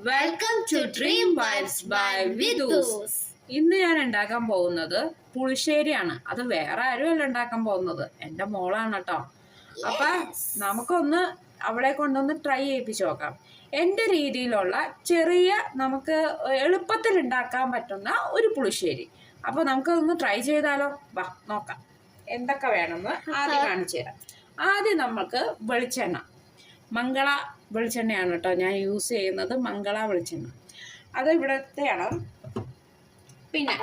Welcome to dream vibes by Vidhus. ഇന്ന് ഞാൻ ഉണ്ടാക്കാൻ പോകുന്നത് പുളിശ്ശേരിയാണ്. അത് വേറെ ആരുമല്ല ഉണ്ടാക്കാൻ പോകുന്നത്, എൻ്റെ മോളാണ് കേട്ടോ. അപ്പൊ നമുക്കൊന്ന് അവളെ കൊണ്ടൊന്ന് ട്രൈ ചെയ്യിപ്പിച്ച് നോക്കാം. എൻ്റെ രീതിയിലുള്ള ചെറിയ നമുക്ക് എളുപ്പത്തിൽ ഉണ്ടാക്കാൻ പറ്റുന്ന ഒരു പുളിശ്ശേരി. അപ്പോൾ നമുക്കതൊന്ന് ട്രൈ ചെയ്താലോ? വാ നോക്കാം എന്തൊക്കെ വേണമെന്ന് ആദ്യം കാണിച്ചു തരാം. ആദ്യം നമുക്ക് വെളിച്ചെണ്ണ, മംഗള വെളിച്ചെണ്ണയാണ് കേട്ടോ ഞാൻ യൂസ് ചെയ്യുന്നത്, മംഗള വെളിച്ചെണ്ണ. അത് ഇവിടത്തെയാണ്. പിന്നെ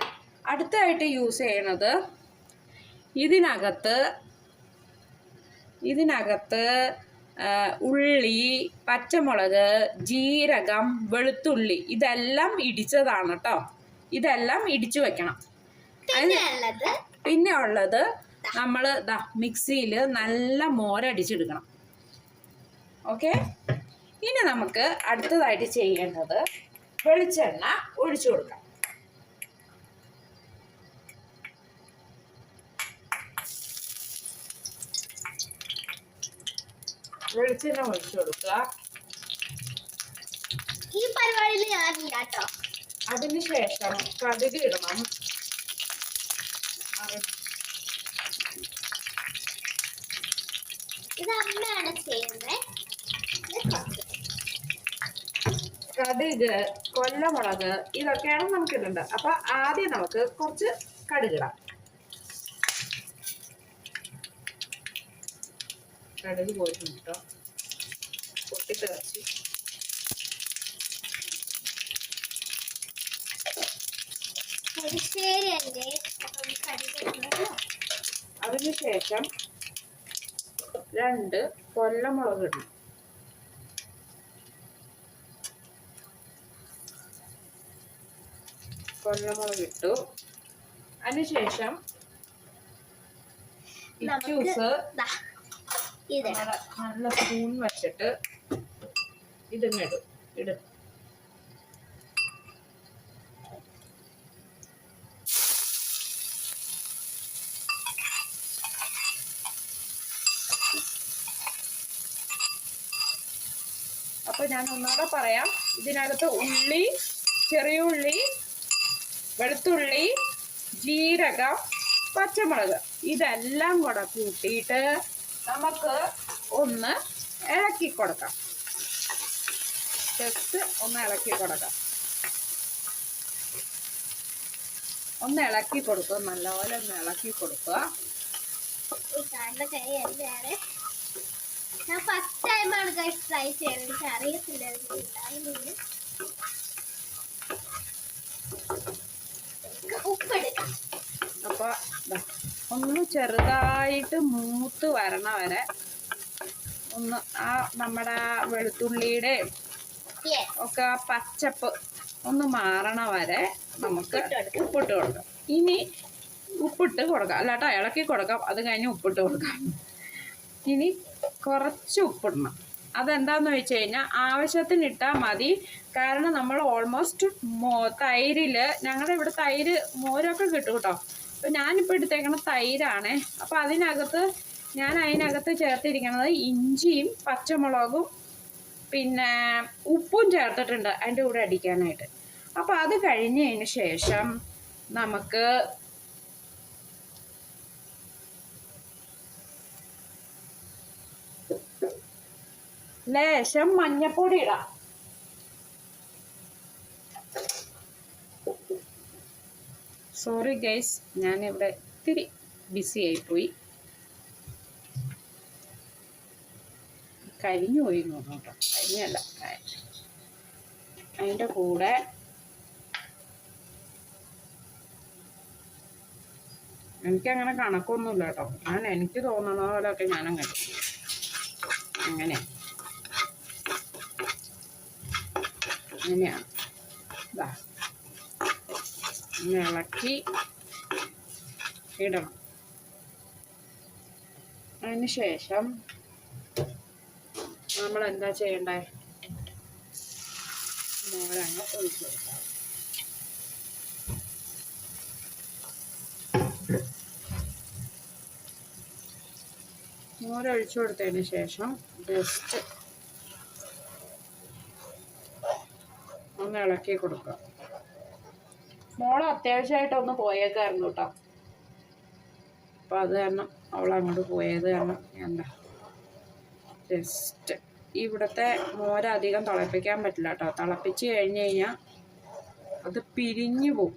അടുത്തായിട്ട് യൂസ് ചെയ്യണത് ഇതിനകത്ത് ഉള്ളി, പച്ചമുളക്, ജീരകം, വെളുത്തുള്ളി ഇതെല്ലാം ഇടിച്ചതാണ് കേട്ടോ. ഇതെല്ലാം ഇടിച്ചു വെക്കണം. പിന്നെ ഉള്ളത് നമ്മൾ മിക്സിയിൽ നല്ല മോരടിച്ചെടുക്കണം. ഓക്കെ, ഇനി നമുക്ക് അടുത്തതായിട്ട് ചെയ്യേണ്ടത് വെളിച്ചെണ്ണ ഒഴിച്ചു കൊടുക്കാം. വെളിച്ചെണ്ണ ഒഴിച്ചു കൊടുക്കുക. ഈ പരിപാടിയിൽ ഞാനില്ല കേട്ടോ. അതിനുശേഷം കടുക് ഇടണം. ഇത് അമ്മയാണ് ചെയ്യുന്നത്. കടുക്, കൊല്ലമുളക് ഇതൊക്കെയാണ് നമുക്ക് ഇടേണ്ടത്. അപ്പൊ ആദ്യം നമുക്ക് കുറച്ച് കടുകിടാം. കടുക് പോയിട്ടുണ്ട് കേട്ടോ, പൊട്ടിത്തെറിച്ച്. അതിനുശേഷം 2 കൊല്ലമുളക് ഇടണം. കൊല്ലമുളക് ഇട്ടു. അതിനുശേഷം ജ്യൂസ് നല്ല സ്പൂൺ വെച്ചിട്ട് ഇതിങ്ങിടും. അപ്പൊ ഞാൻ ഒന്നുകൂടെ പറയാം. ഇതിനകത്ത് ഉള്ളി, ചെറിയ ഉള്ളി, വെളുത്തുള്ളി, ജീരകം, പച്ചമുളക് ഇതെല്ലാം കൂടെ കൂട്ടിയിട്ട് നമുക്ക് ഒന്ന് ഇളക്കി കൊടുക്കാം. ജസ്റ്റ് ഒന്ന് ഇളക്കി കൊടുക്കാം. ഒന്ന് ഇളക്കി കൊടുക്കുക, നല്ലപോലെ ഒന്ന് ഇളക്കി കൊടുക്കുക. ഞാൻ ഫസ്റ്റ് ടൈമാണ് ട്രൈ ചെയ്യുന്നത്, എനിക്ക് അറിയത്തില്ല. ഉപ്പെടുക്കാം. അപ്പൊ ഒന്ന് ചെറുതായിട്ട് മൂത്ത് വരണ വരെ ഒന്ന് നമ്മുടെ വെളുത്തുള്ളിയുടെ ഒക്കെ പച്ചപ്പ് ഒന്ന് മാറണ വരെ നമുക്ക് ഉപ്പിട്ട് കൊടുക്കാം. ഇനി ഉപ്പിട്ട് കൊടുക്കാം, അല്ലാട്ടോ ഇളക്കി കൊടുക്കാം. അത് കഴിഞ്ഞ് ഉപ്പിട്ട് കൊടുക്കാം. ഇനി കുറച്ച് ഉപ്പിടണം. അതെന്താന്ന് വെച്ച് കഴിഞ്ഞാൽ ആവശ്യത്തിന് ഇട്ടാൽ മതി. കാരണം നമ്മൾ ഓൾമോസ്റ്റ് തൈരിൽ, ഞങ്ങളുടെ ഇവിടെ തൈര് മോരൊക്കെ കിട്ടും കേട്ടോ. അപ്പം ഞാനിപ്പോൾ എടുത്തേക്കണ തൈരാണ്. അപ്പം അതിനകത്ത് ചേർത്തിരിക്കണത് ഇഞ്ചിയും പച്ചമുളകും പിന്നെ ഉപ്പും ചേർത്തിട്ടുണ്ട് അതിൻ്റെ കൂടെ അടിക്കാനായിട്ട്. അപ്പം അത് കഴിഞ്ഞതിന് ശേഷം നമുക്ക് ലേശം മഞ്ഞപ്പൊടി ഇടാം. സോറി ഗൈസ്, ഞാനിവിടെ ഇത്തിരി ബിസി ആയിപ്പോയി, കരിഞ്ഞു പോയി നോക്കാം. കരിഞ്ഞല്ല, അതിൻ്റെ കൂടെ എനിക്കങ്ങനെ കണക്കൊന്നുമില്ല കേട്ടോ. എനിക്ക് തോന്നുന്ന പോലെയൊക്കെ ഞാനങ്ങനെ അങ്ങനെയാണ്. ഇളക്കി ഇടണം. അതിന് ശേഷം നമ്മൾ എന്താ ചെയ്യണ്ടേ? മോരങ്ങ് ഒഴിച്ചു കൊടുക്കാം. മോരൊഴിച്ചു കൊടുത്തതിന് ശേഷം ജസ്റ്റ് ഒന്ന് ഇളക്കി കൊടുക്കുക. മോള് അത്യാവശ്യമായിട്ടൊന്ന് പോയേക്കായിരുന്നു കേട്ടോ. അപ്പം അത് കാരണം അവൾ അങ്ങോട്ട് പോയത് കാരണം എന്താ ജസ്റ്റ് ഇവിടുത്തെ മോര് അധികം തിളപ്പിക്കാൻ പറ്റില്ല കേട്ടോ. തിളപ്പിച്ച് കഴിഞ്ഞ് കഴിഞ്ഞാൽ അത് പിരിഞ്ഞു പോവും.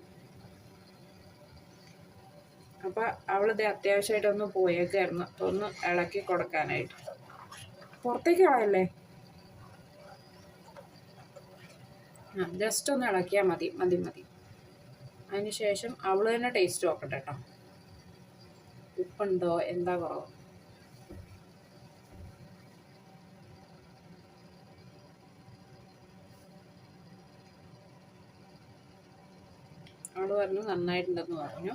അപ്പം അവളിത് അത്യാവശ്യമായിട്ടൊന്ന് പോയേക്കായിരുന്നു. അപ്പം ഒന്ന് ഇളക്കി കൊടുക്കാനായിട്ട്. പുറത്തേക്ക് കളയല്ലേ, ജസ്റ്റ് ഒന്ന് ഇളക്കിയാൽ മതി. അതിന് ശേഷം അവൾ തന്നെ ടേസ്റ്റ് നോക്കട്ടെ കേട്ടോ, ഉപ്പുണ്ടോ എന്താ കുറവ്. അവൾ പറഞ്ഞു നന്നായിട്ടുണ്ടെന്ന് പറഞ്ഞു.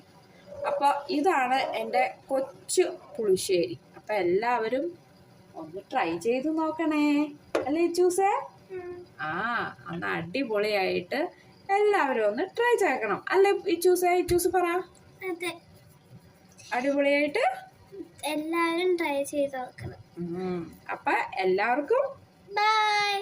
അപ്പോൾ ഇതാണ് എൻ്റെ കൊച്ചു പുളിശ്ശേരി. അപ്പം എല്ലാവരും ഒന്ന് ട്രൈ ചെയ്ത് നോക്കണേ, അല്ലേ ഇച്ചൂസേ? അന്ന് അടിപൊളിയായിട്ട് എല്ലാവരും ഒന്ന് ട്രൈ ചെയ്യണം, അല്ലേ ഇച്ചൂസ് പറ. അടിപൊളിയായിട്ട് എല്ലാവരും ട്രൈ ചെയ്ത് നോക്കണം. അപ്പം എല്ലാവർക്കും ബൈ.